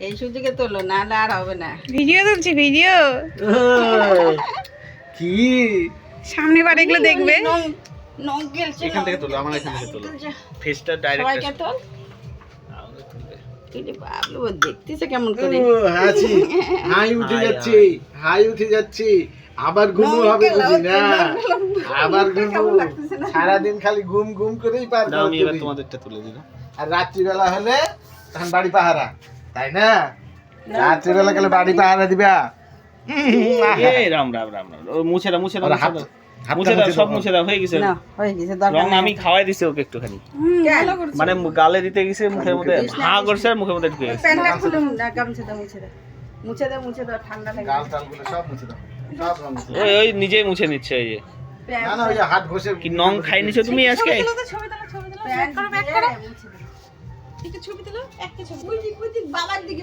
এই সুযোগে তোলো, না আর হবে না। ভিডিও তুলছি, ভিডিও। কি সামনে বার এগুলো দেখবে। নং গেলছে। এখান থেকে তোলো, আমার এখান থেকে তোলো। ফেসটা ডাইরেক্ট সবাইকে তোল। এই যে বাবলু ও দেখতেছে কেমন করে। হাসি, হাই উঠে যাচ্ছে, হাই উঠে যাচ্ছে। আবার ঘুম হবে বুঝি না, আবার ঘুম। সারাদিন খালি ঘুম ঘুম করেই পার করো তুমি। এবার তোমাদেরটা তুলে দিল। আর রাত্রিবেলা হলে তখন বাড়ি পাহারা, তাই না? রাত্রিবেলা গেলে বাড়ি পাহারা দিবা। এই রাম রাম রাম রাম। ও মুছে দাও, মুছে দাও, মুছে দাও, সব মুছে দাও। হয়ে গেছে না হয়ে গেছে, দরকার রং নেই। আমি খাওয়াই দিছি ওকে একটুখানি, ভালো করছিস। মানে গালে দিতে গেছে, মুখের মধ্যে হা করছে আর মুখের মধ্যে ঢুকে গেছে। প্যান্টটা খুলে না, গামছা দাও, মুছে দাও, মুছে দাও, মুছে দাও, ঠান্ডা লাগে। গাল টালগুলো সব মুছে দাও, সব রং মুছে দাও। ওই ওই নিজেই মুছে নিচ্ছে। এই যে না না, ওই যে হাত ঘষে কি নং খাই নিছো তুমি আজকে? প্যান্ট দিয়ে মুছে দাও। একটা ছবি তুলো, একটা ছবি। ওই দিক বাবার দিকে